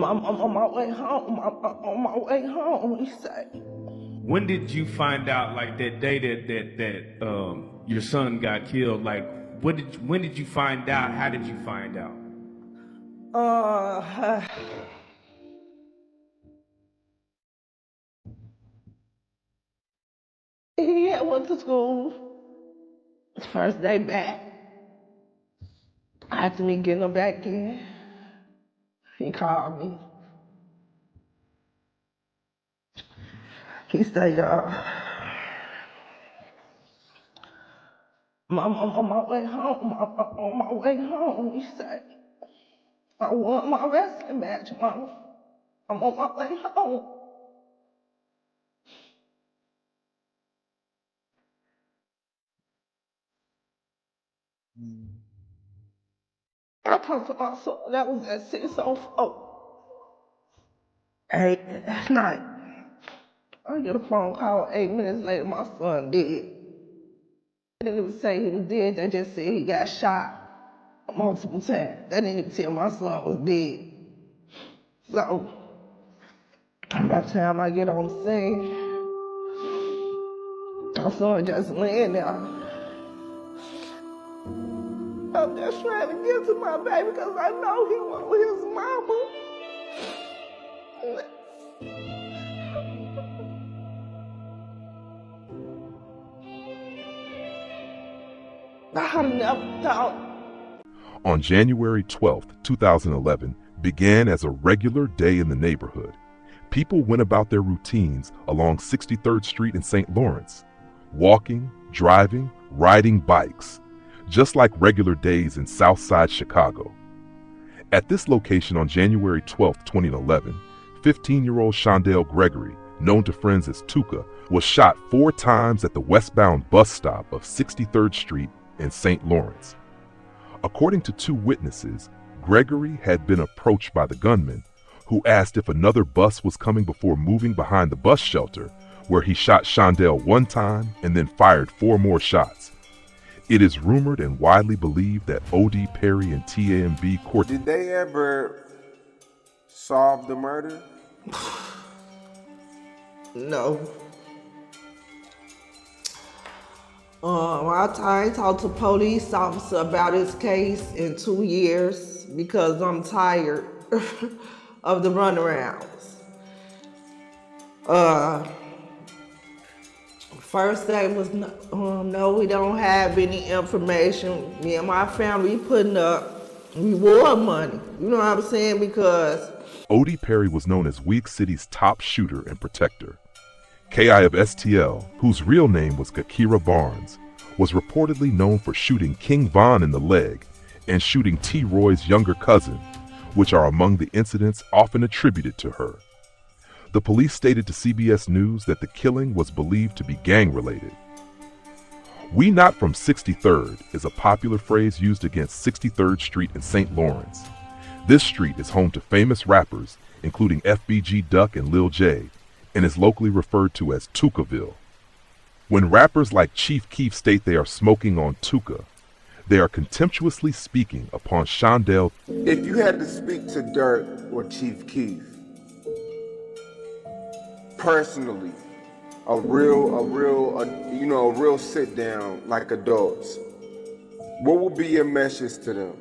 I'm on my way home. I'm on my way home, he said. When did you find out, like that day that your son got killed? Like, when did you find out? How did you find out? He had went to school. First day back. After me getting him back in, he called me. He said, I'm on my way home. I'm on my way home. He said, I won my wrestling match, Mama. I'm on my way home. I talked to my son. That was at 6:04. 8 at night. I get a phone call 8 minutes later, my son dead. They didn't even say he was dead, they just said he got shot multiple times. They didn't even tell my son was dead. So, by the time I get on the scene, my son just laying there. I'm just trying to get to my baby because I know he wants his mama. I never thought. On January 12, 2011, began as a regular day in the neighborhood. People went about their routines along 63rd Street in St. Lawrence, walking, driving, riding bikes, just like regular days in Southside Chicago. At this location on January 12, 2011, 15-year-old Shondell Gregory, known to friends as Tooka, was shot 4 times at the westbound bus stop of 63rd Street in St. Lawrence. According to 2 witnesses, Gregory had been approached by the gunman, who asked if another bus was coming before moving behind the bus shelter, where he shot Shondell 1 time and then fired 4 more shots. It is rumored and widely believed that Odee, Perry, and TYMB Cortize. Did they ever solve the murder? No. I talked to a police officer about his case in 2 years because I'm tired of the runarounds. First day was, no, we don't have any information. Me and my family putting up reward money. You know what I'm saying? Because Odee Perry was known as Week City's top shooter and protector. K.I. of STL, whose real name was Kakira Barnes, was reportedly known for shooting King Von in the leg and shooting T. Roy's younger cousin, which are among the incidents often attributed to her. The police stated to CBS News that the killing was believed to be gang-related. "We not from 63rd" is a popular phrase used against 63rd Street in St. Lawrence. This street is home to famous rappers, including FBG Duck and Lil J, and is locally referred to as Tookaville. When rappers like Chief Keef state they are smoking on Tooka, they are contemptuously speaking upon Shondell. If you had to speak to Dirk or Chief Keef, personally, a real sit down like adults, what would be your message to them?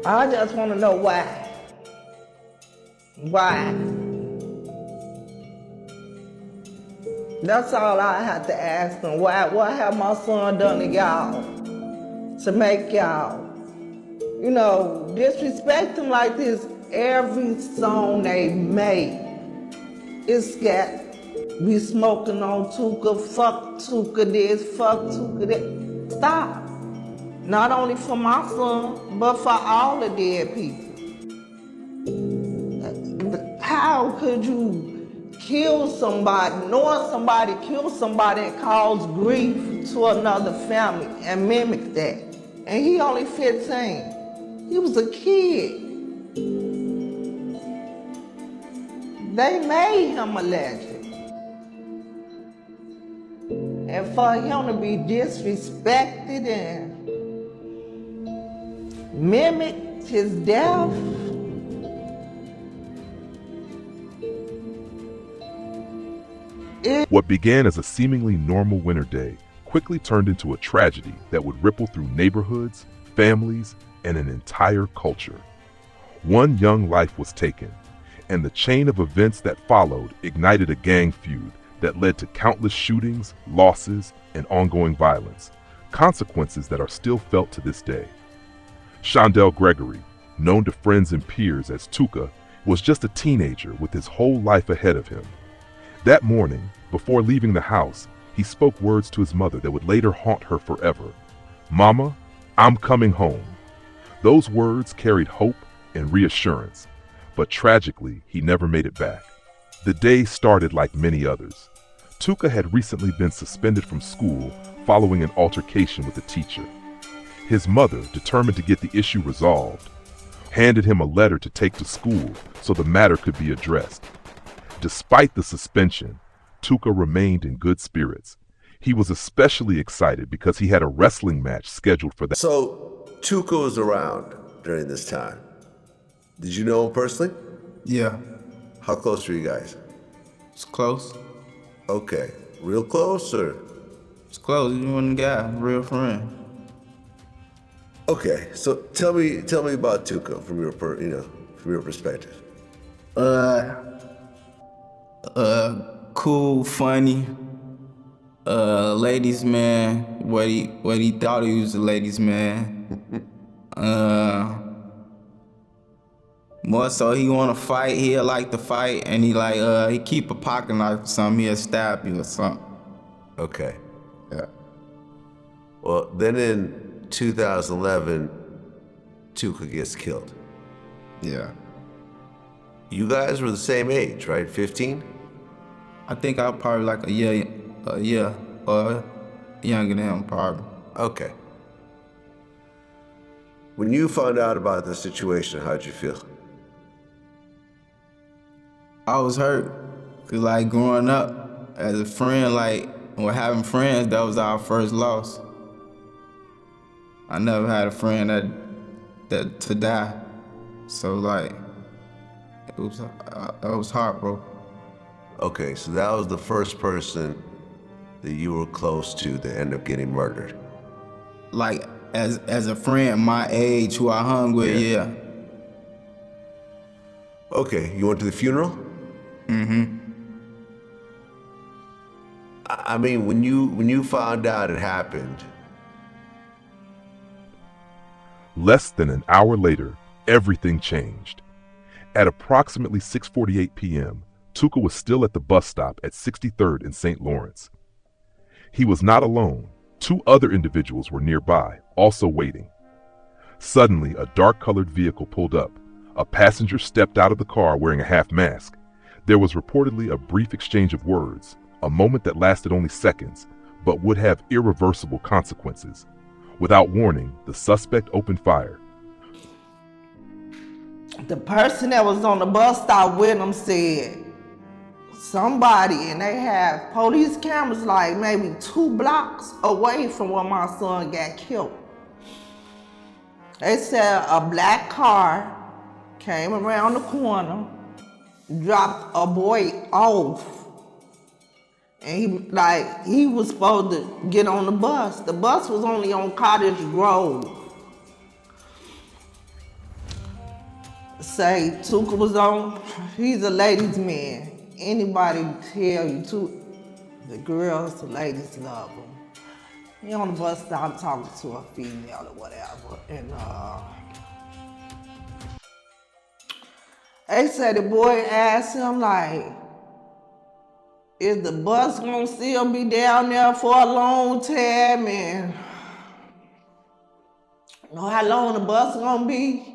I just want to know why. Why? That's all I have to ask them. Why? What have my son done to y'all to make y'all, disrespect him like this? Every song they make, it's got we smoking on Tooka, fuck Tooka this, fuck Tooka that. Stop. Not only for my son, but for all the dead people. How could you kill somebody, knowing somebody killed somebody and cause grief to another family and mimic that? And he only 15. He was a kid. They made him a legend. And for him to be disrespected and mimicked his death. What began as a seemingly normal winter day quickly turned into a tragedy that would ripple through neighborhoods, families, and an entire culture. One young life was taken, and the chain of events that followed ignited a gang feud that led to countless shootings, losses, and ongoing violence, consequences that are still felt to this day. Shondell Gregory, known to friends and peers as Tooka, was just a teenager with his whole life ahead of him. That morning, before leaving the house, he spoke words to his mother that would later haunt her forever. "Mama, I'm coming home." Those words carried hope and reassurance, but tragically, he never made it back. The day started like many others. Tooka had recently been suspended from school following an altercation with a teacher. His mother, determined to get the issue resolved, handed him a letter to take to school so the matter could be addressed. Despite the suspension, Tooka remained in good spirits. He was especially excited because he had a wrestling match scheduled for that. So, Tooka was around during this time. Did you know him personally? Yeah, How close were you guys? it's close. Okay. Real close, or? It's close. You and the guy, real friend. Okay, so tell me about Tooka from your perspective. Cool, funny. Ladies man. What he thought he was a ladies man. More so he wanna fight. He'll like to fight, and he keep a pocket knife or something. He'll stab you or something. Okay. Yeah. Well, then in 2011, Tooka gets killed. Yeah. You guys were the same age, right? 15? I think I was probably like a year younger than him, probably. Okay. When you found out about the situation, how'd you feel? I was hurt, cause like growing up as a friend, or having friends, that was our first loss. I never had a friend that to die, so it was heartbroken. Okay, so that was the first person that you were close to that ended up getting murdered. Like as a friend my age who I hung with, yeah. Okay, you went to the funeral? Mm-hmm. I mean, when you found out it happened. Less than an hour later, everything changed. At approximately 6:48 p.m., Tooka was still at the bus stop at 63rd and St. Lawrence. He was not alone. Two other individuals were nearby, also waiting. Suddenly, a dark-colored vehicle pulled up. A passenger stepped out of the car wearing a half mask. There was reportedly a brief exchange of words, a moment that lasted only seconds, but would have irreversible consequences. Without warning, the suspect opened fire. The person that was on the bus stop with him said somebody, and they have police cameras like maybe 2 blocks away from where my son got killed. They said a black car came around the corner, dropped a boy off, and he was supposed to get on the bus. The bus was only on Cottage Grove. Say Tooka was on, he's a ladies' man. Anybody tell you the girls, the ladies love him. He on the bus stop talking to a female or whatever, and they said the boy asked him is the bus gonna still be down there for a long time, and you know how long the bus gonna be?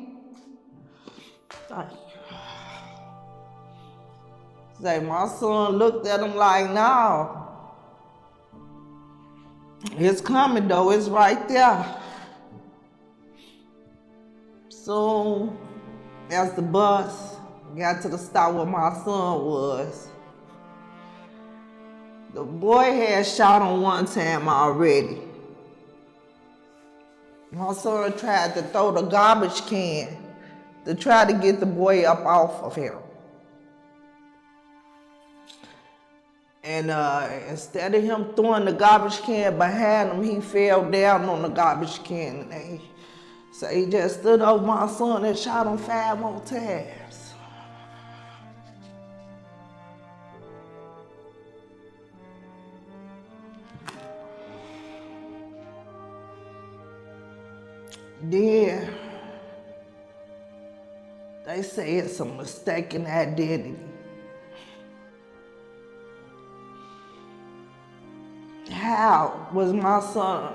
Say my son looked at him like, no, it's coming though, it's right there. So as the bus got to the stop where my son was, the boy had shot him one time already. My son tried to throw the garbage can to try to get the boy up off of him. And instead of him throwing the garbage can behind him, he fell down on the garbage can. And so he just stood over my son and shot him 5 more times. Then they say it's a mistaken identity. How was my son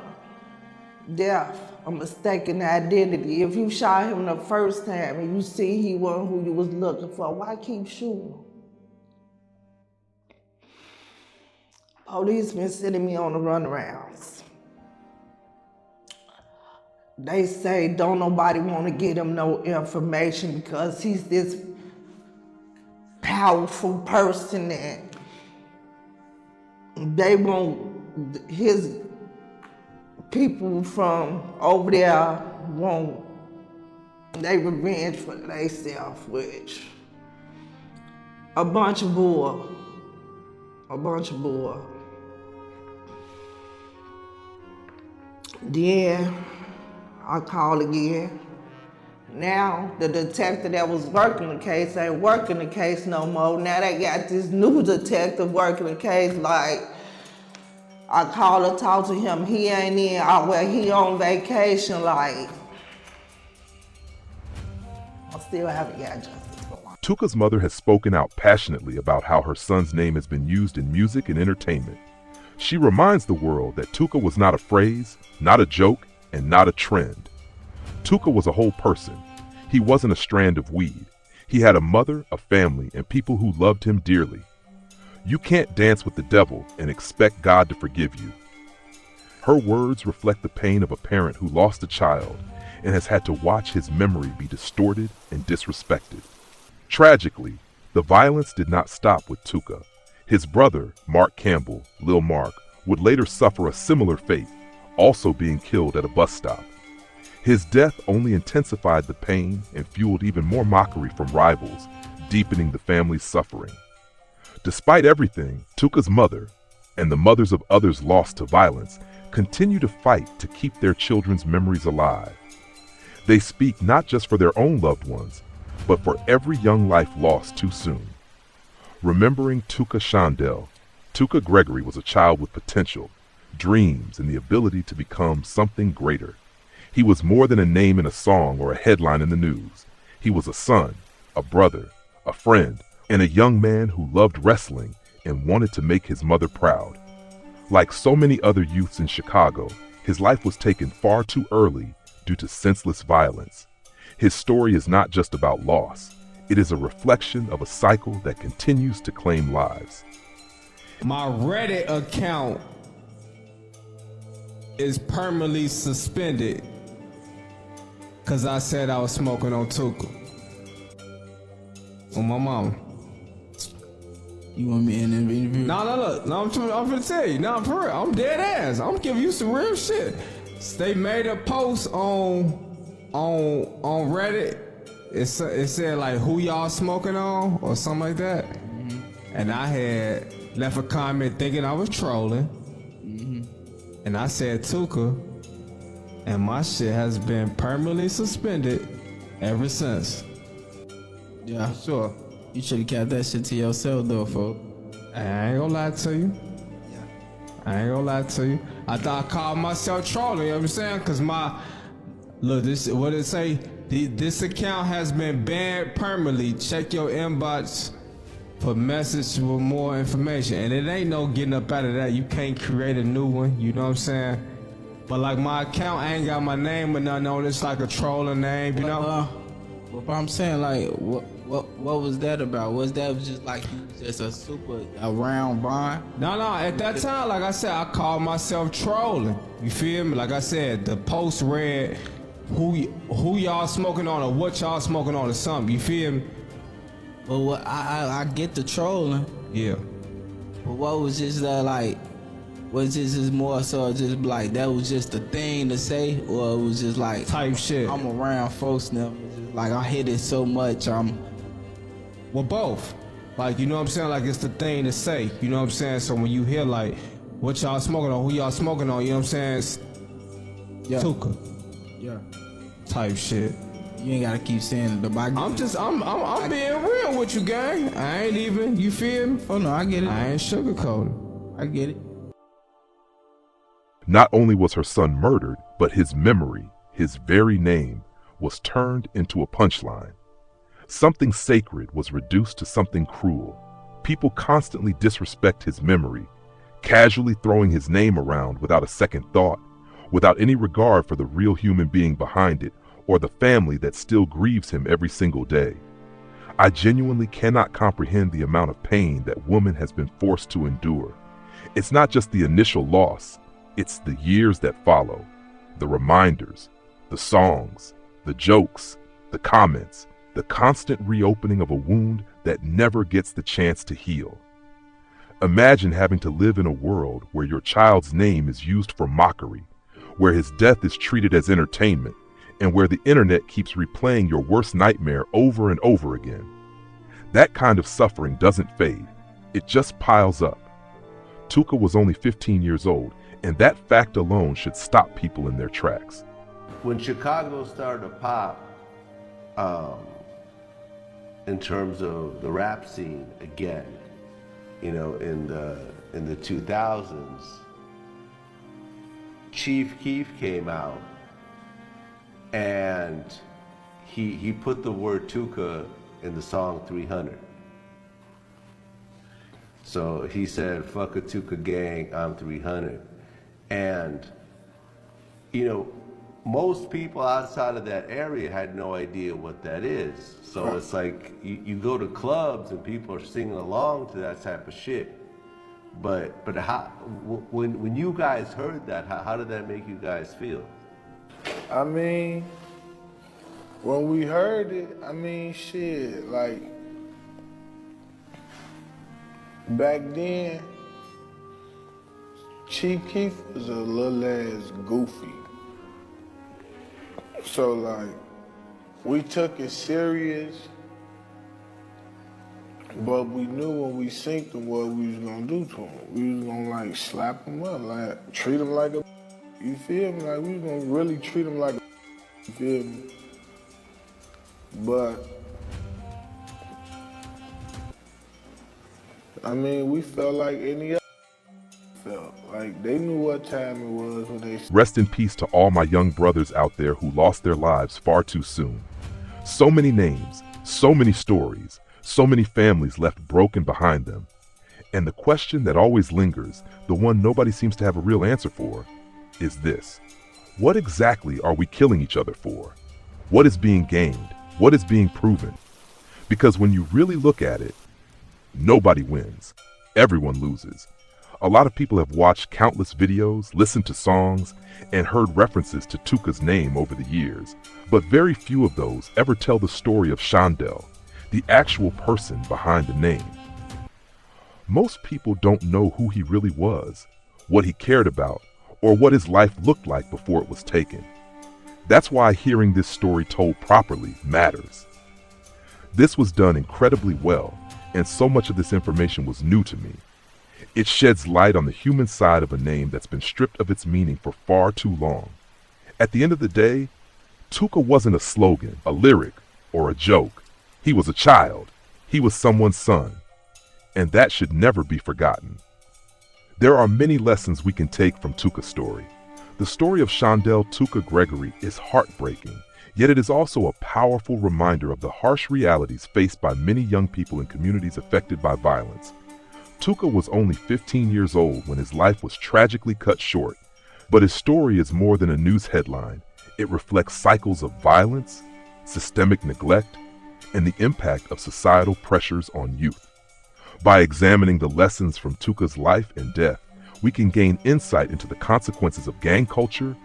deaf a mistaken identity? If you shot him the first time and you see he wasn't who you was looking for, why keep shooting him? Police been sending me on the runarounds. They say don't nobody want to get him no information because he's this powerful person and they want his people from over there want they revenge for themselves, which a bunch of bull. Then I called again. Now the detective that was working the case ain't working the case no more. Now they got this new detective working the case. Like, I called and talked to him. He ain't in. Well, he on vacation. Like, I still haven't got justice for him. Tooka's mother has spoken out passionately about how her son's name has been used in music and entertainment. She reminds the world that Tooka was not a phrase, not a joke, and not a trend. Tooka was a whole person. He wasn't a strand of weed. He had a mother, a family, and people who loved him dearly. You can't dance with the devil and expect God to forgive you. Her words reflect the pain of a parent who lost a child and has had to watch his memory be distorted and disrespected. Tragically, the violence did not stop with Tooka. His brother, Mark Campbell, Lil Mark, would later suffer a similar fate, also being killed at a bus stop. His death only intensified the pain and fueled even more mockery from rivals, deepening the family's suffering. Despite everything, Tooka's mother, and the mothers of others lost to violence, continue to fight to keep their children's memories alive. They speak not just for their own loved ones, but for every young life lost too soon. Remembering Tooka Shondell, Tooka Gregory was a child with potential, dreams, and the ability to become something greater. He was more than a name in a song or a headline in the news. He was a son, a brother, a friend, and a young man who loved wrestling and wanted to make his mother proud. Like so many other youths in Chicago, his life was taken far too early due to senseless violence. His story is not just about loss. It is a reflection of a cycle that continues to claim lives. My Reddit account is permanently suspended because I said I was smoking on Tooka. On my mom. You want me in an interview? No, I'm finna tell you. No, for real. I'm dead ass. I'm giving you some real shit. They made a post on Reddit. It said like, who y'all smoking on or something like that. Mm-hmm. And I had left a comment thinking I was trolling. Mm-hmm. And I said Tooka. And my shit has been permanently suspended ever since. Yeah, sure. You should have kept that shit to yourself though, folks. I ain't gonna lie to you. Yeah. I ain't gonna lie to you. I thought I called myself trolling, you know what I'm saying? Cause look, this, what it say? This account has been banned permanently. Check your inbox for message with more information. And it ain't no getting up out of that. You can't create a new one, you know what I'm saying? But like my account ain't got my name or nothing on it. It's like a trolling name, you know? But I'm saying like, what was that about? Was that just like you just a round bond? No, at that time, like I said, I called myself trolling. You feel me? Like I said, the post read who y'all smoking on or what y'all smoking on or something. You feel me? Well, I get the trolling. Yeah. But what was just that like? Was it just more so just like that was just a thing to say, or it was just like Type shit. I'm around folks now, just like I hit it so much, Well, both. Like, you know what I'm saying? Like, it's the thing to say. You know what I'm saying? So when you hear, like, what y'all smoking on, who y'all smoking on, you know what I'm saying? It's yeah, Tooka yeah. type shit. You ain't gotta keep saying it. I'm being real with you, gang. I ain't even, you feel me? Oh no, I get it. I ain't sugarcoating. I get it. Not only was her son murdered, but his memory, his very name, was turned into a punchline. Something sacred was reduced to something cruel. People constantly disrespect his memory, casually throwing his name around without a second thought, without any regard for the real human being behind it or the family that still grieves him every single day. I genuinely cannot comprehend the amount of pain that woman has been forced to endure. It's not just the initial loss, it's the years that follow, the reminders, the songs, the jokes, the comments, the constant reopening of a wound that never gets the chance to heal. Imagine having to live in a world where your child's name is used for mockery, where his death is treated as entertainment, and where the internet keeps replaying your worst nightmare over and over again. That kind of suffering doesn't fade. It just piles up. Tooka was only 15 years old, and that fact alone should stop people in their tracks. When Chicago started to pop, in terms of the rap scene again, you know, in the 2000s, Chief Keef came out and he put the word Tooka in the song 300. So he said, fuck a Tooka gang, I'm 300. And, you know, most people outside of that area had no idea what that is. So it's like, you go to clubs and people are singing along to that type of shit. But how, when you guys heard that, how did that make you guys feel? I mean, when we heard it, I mean, shit, like, back then, Chief Keef was a little ass goofy. So, like, we took it serious, but we knew when we synced him what we was gonna do to him. We was gonna, like, slap him up, like, treat him like a, you feel me? Like, we was gonna really treat him like a, you feel me? But, I mean, we felt like any other felt. Like, they knew what time it was when they... Rest in peace to all my young brothers out there who lost their lives far too soon. So many names, so many stories, so many families left broken behind them. And the question that always lingers, the one nobody seems to have a real answer for, is this. What exactly are we killing each other for? What is being gained? What is being proven? Because when you really look at it, nobody wins. Everyone loses. A lot of people have watched countless videos, listened to songs, and heard references to Tooka's name over the years, but very few of those ever tell the story of Shondell, the actual person behind the name. Most people don't know who he really was, what he cared about, or what his life looked like before it was taken. That's why hearing this story told properly matters. This was done incredibly well, and so much of this information was new to me. It sheds light on the human side of a name that's been stripped of its meaning for far too long. At the end of the day, Tooka wasn't a slogan, a lyric, or a joke. He was a child. He was someone's son. And that should never be forgotten. There are many lessons we can take from Tooka's story. The story of Shondell Tooka Gregory is heartbreaking, yet it is also a powerful reminder of the harsh realities faced by many young people in communities affected by violence. Tooka was only 15 years old when his life was tragically cut short, but his story is more than a news headline. It reflects cycles of violence, systemic neglect, and the impact of societal pressures on youth. By examining the lessons from Tooka's life and death, we can gain insight into the consequences of gang culture,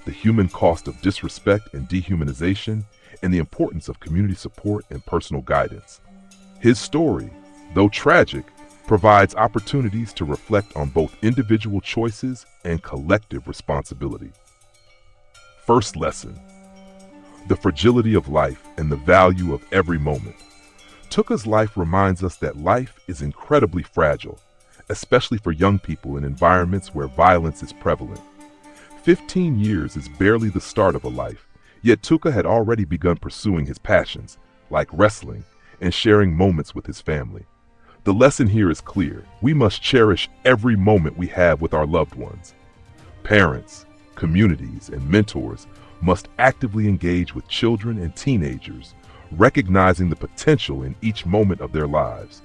the human cost of disrespect and dehumanization, and the importance of community support and personal guidance. His story, though tragic, provides opportunities to reflect on both individual choices and collective responsibility. First lesson: the fragility of life and the value of every moment. Tooka's life reminds us that life is incredibly fragile, especially for young people in environments where violence is prevalent. 15 years is barely the start of a life, yet Tooka had already begun pursuing his passions, like wrestling, and sharing moments with his family. The lesson here is clear: we must cherish every moment we have with our loved ones. Parents, communities, and mentors must actively engage with children and teenagers, recognizing the potential in each moment of their lives.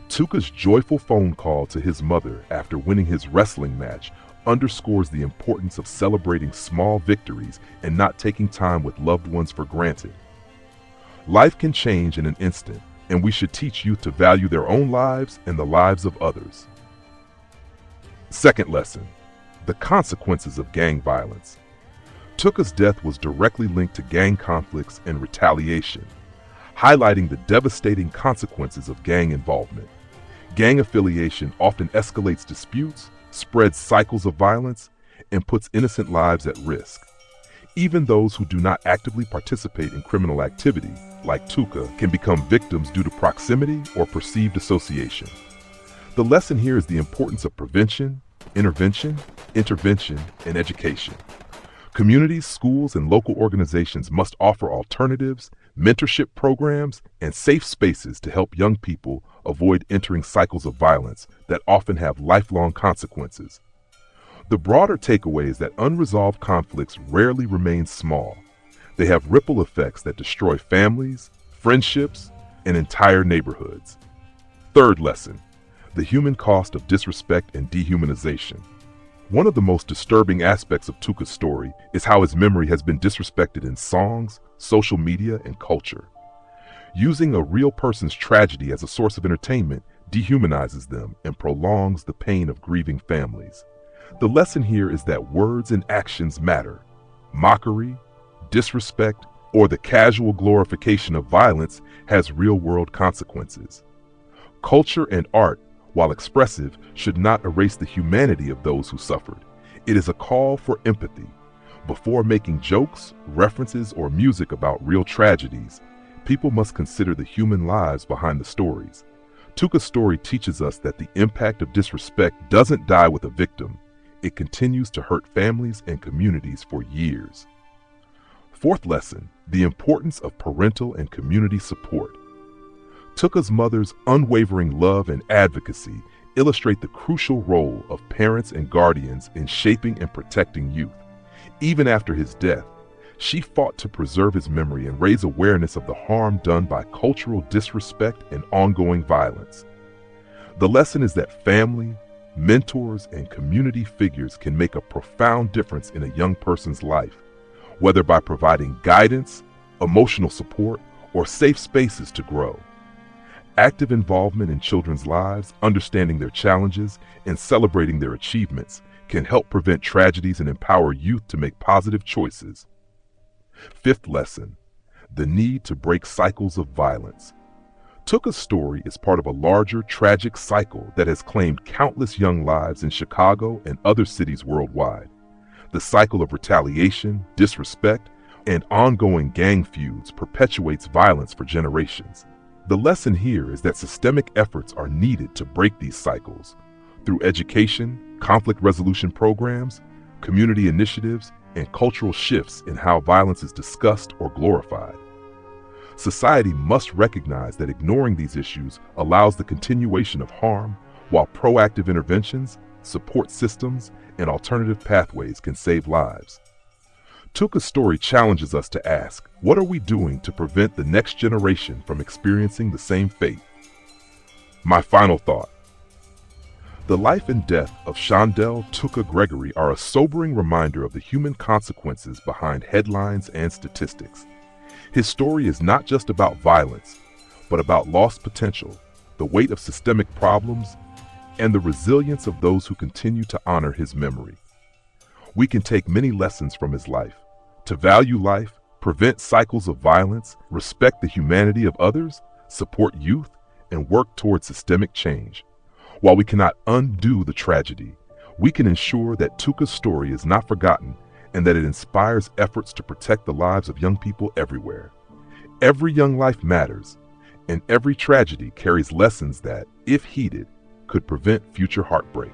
Tooka's joyful phone call to his mother after winning his wrestling match underscores the importance of celebrating small victories and not taking time with loved ones for granted. Life can change in an instant, and we should teach youth to value their own lives and the lives of others. Second lesson: the consequences of gang violence. Tooka's death was directly linked to gang conflicts and retaliation, highlighting the devastating consequences of gang involvement. Gang affiliation often escalates disputes, spreads cycles of violence, and puts innocent lives at risk. Even those who do not actively participate in criminal activity, like Tooka, can become victims due to proximity or perceived association. The lesson here is the importance of prevention, intervention, and education. Communities, schools, and local organizations must offer alternatives, mentorship programs, and safe spaces to help young people avoid entering cycles of violence that often have lifelong consequences. The broader takeaway is that unresolved conflicts rarely remain small. They have ripple effects that destroy families, friendships, and entire neighborhoods. Third lesson: the human cost of disrespect and dehumanization. One of the most disturbing aspects of Tooka's story is how his memory has been disrespected in songs, social media, and culture. Using a real person's tragedy as a source of entertainment dehumanizes them and prolongs the pain of grieving families. The lesson here is that words and actions matter. Mockery, disrespect, or the casual glorification of violence has real-world consequences. Culture and art, while expressive, should not erase the humanity of those who suffered. It is a call for empathy. Before making jokes, references, or music about real tragedies, people must consider the human lives behind the stories. Tooka's story teaches us that the impact of disrespect doesn't die with a victim. It continues to hurt families and communities for years. Fourth lesson: the importance of parental and community support. Tooka's mother's unwavering love and advocacy illustrate the crucial role of parents and guardians in shaping and protecting youth. Even after his death, she fought to preserve his memory and raise awareness of the harm done by cultural disrespect and ongoing violence. The lesson is that family, mentors, and community figures can make a profound difference in a young person's life, whether by providing guidance, emotional support, or safe spaces to grow. Active involvement in children's lives, understanding their challenges, and celebrating their achievements can help prevent tragedies and empower youth to make positive choices. Fifth lesson: the need to break cycles of violence. Tooka's story is part of a larger tragic cycle that has claimed countless young lives in Chicago and other cities worldwide. The cycle of retaliation, disrespect, and ongoing gang feuds perpetuates violence for generations. The lesson here is that systemic efforts are needed to break these cycles. Through education, conflict resolution programs, community initiatives, and cultural shifts in how violence is discussed or glorified. Society must recognize that ignoring these issues allows the continuation of harm, while proactive interventions, support systems, and alternative pathways can save lives. Tooka's story challenges us to ask, what are we doing to prevent the next generation from experiencing the same fate? My final thought: the life and death of Shondell Tooka Gregory are a sobering reminder of the human consequences behind headlines and statistics. His story is not just about violence, but about lost potential, the weight of systemic problems, and the resilience of those who continue to honor his memory. We can take many lessons from his life: to value life, prevent cycles of violence, respect the humanity of others, support youth, and work towards systemic change. While we cannot undo the tragedy, we can ensure that Tooka's story is not forgotten and that it inspires efforts to protect the lives of young people everywhere. Every young life matters, and every tragedy carries lessons that, if heeded, could prevent future heartbreak.